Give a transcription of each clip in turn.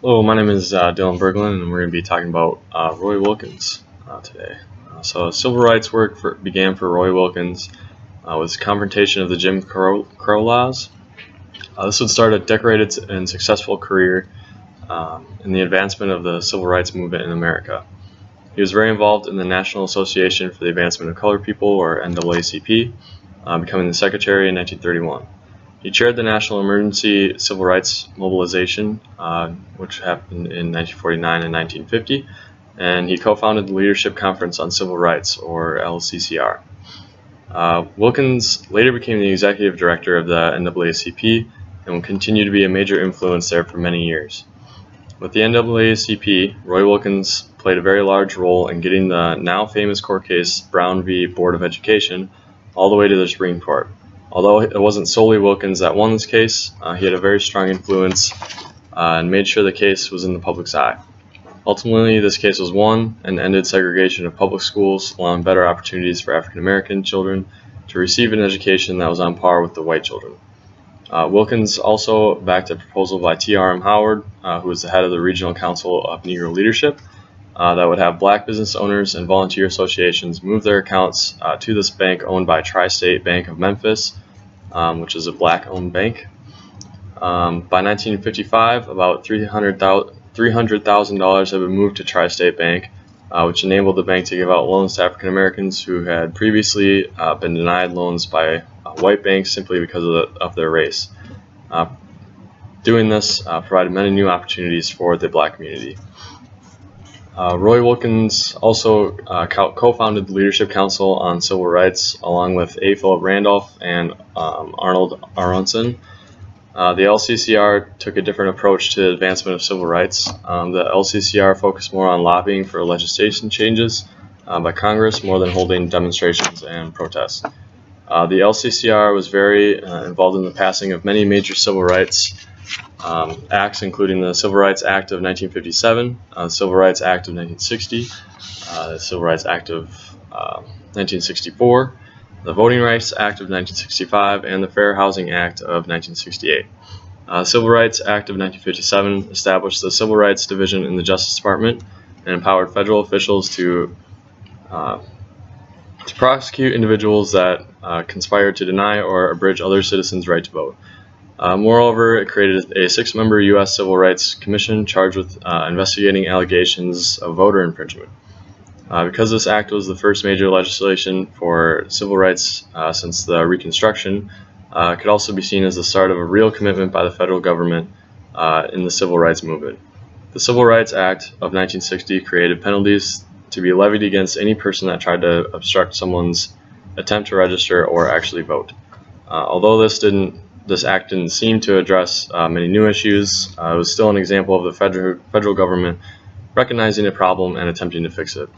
Hello, my name is Dylan Berglund, and we're going to be talking about Roy Wilkins today. So civil rights work began for Roy Wilkins with confrontation of the Jim Crow laws. This would start a decorated and successful career in the advancement of the civil rights movement in America. He was very involved in the National Association for the Advancement of Colored People, or NAACP, becoming the secretary in 1931. He chaired the National Emergency Civil Rights Mobilization, which happened in 1949 and 1950, and he co-founded the Leadership Conference on Civil Rights, or LCCR. Wilkins later became the executive director of the NAACP and will continue to be a major influence there for many years. With the NAACP, Roy Wilkins played a very large role in getting the now famous court case Brown v. Board of Education all the way to the Supreme Court. Although it wasn't solely Wilkins that won this case, he had a very strong influence and made sure the case was in the public's eye. Ultimately, this case was won and ended segregation of public schools, allowing better opportunities for African American children to receive an education that was on par with the white children. Wilkins also backed a proposal by T.R.M. Howard, who was the head of the Regional Council of Negro Leadership, that would have black business owners and volunteer associations move their accounts to this bank owned by Tri-State Bank of Memphis, which is a black-owned bank. By 1955, about $300,000 had been moved to Tri-State Bank, which enabled the bank to give out loans to African Americans who had previously been denied loans by white banks simply because of their race. Doing this provided many new opportunities for the black community. Roy Wilkins also co-founded the Leadership Council on Civil Rights along with A. Philip Randolph and Arnold Aronson. The LCCR took a different approach to the advancement of civil rights. The LCCR focused more on lobbying for legislation changes by Congress more than holding demonstrations and protests. The LCCR was very involved in the passing of many major civil rights acts, including the Civil Rights Act of 1957, the Civil Rights Act of 1960, the Civil Rights Act of 1964, the Voting Rights Act of 1965, and the Fair Housing Act of 1968. The Civil Rights Act of 1957 established the Civil Rights Division in the Justice Department and empowered federal officials to prosecute individuals that conspired to deny or abridge other citizens' right to vote. Moreover, it created a 6-member U.S. Civil Rights Commission charged with investigating allegations of voter infringement. Because this act was the first major legislation for civil rights since the Reconstruction, it could also be seen as the start of a real commitment by the federal government in the civil rights movement. The Civil Rights Act of 1960 created penalties to be levied against any person that tried to obstruct someone's attempt to register or actually vote. Although this act didn't seem to address many new issues, it was still an example of the federal government recognizing a problem and attempting to fix it.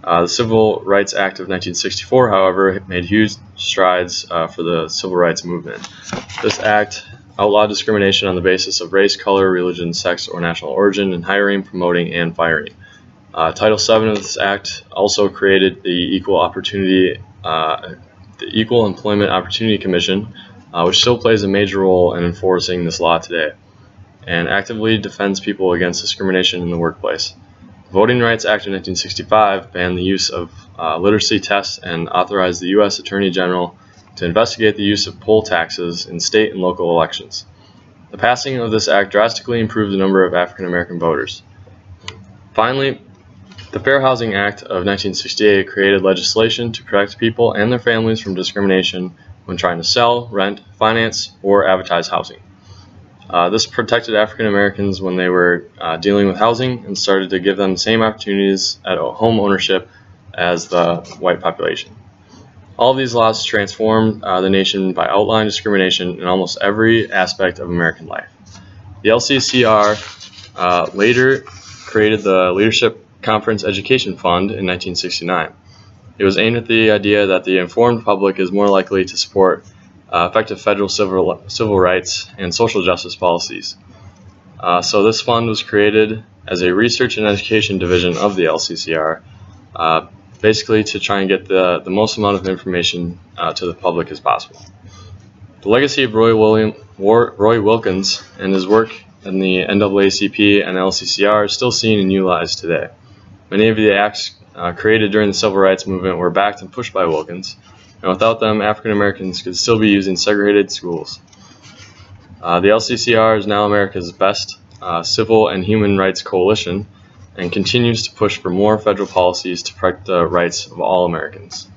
The Civil Rights Act of 1964, however, made huge strides for the civil rights movement. This act outlawed discrimination on the basis of race, color, religion, sex, or national origin in hiring, promoting, and firing. Title VII of this act also created the Equal Employment Opportunity Commission, which still plays a major role in enforcing this law today, and actively defends people against discrimination in the workplace. The Voting Rights Act of 1965 banned the use of literacy tests and authorized the U.S. Attorney General to investigate the use of poll taxes in state and local elections. The passing of this act drastically improved the number of African American voters. Finally, the Fair Housing Act of 1968 created legislation to protect people and their families from discrimination when trying to sell, rent, finance, or advertise housing. This protected African Americans when they were dealing with housing and started to give them the same opportunities at home ownership as the white population. All of these laws transformed the nation by outlawing discrimination in almost every aspect of American life. The LCCR later created the Leadership Conference Education Fund in 1969. It was aimed at the idea that the informed public is more likely to support effective federal civil rights and social justice policies. So this fund was created as a research and education division of the LCCR, basically to try and get the most amount of information to the public as possible. The legacy of Roy Wilkins and his work and the NAACP and LCCR are still seen and utilized today. Many of the acts created during the Civil Rights Movement were backed and pushed by Wilkins, and without them, African Americans could still be using segregated schools. The LCCR is now America's best civil and human rights coalition and continues to push for more federal policies to protect the rights of all Americans.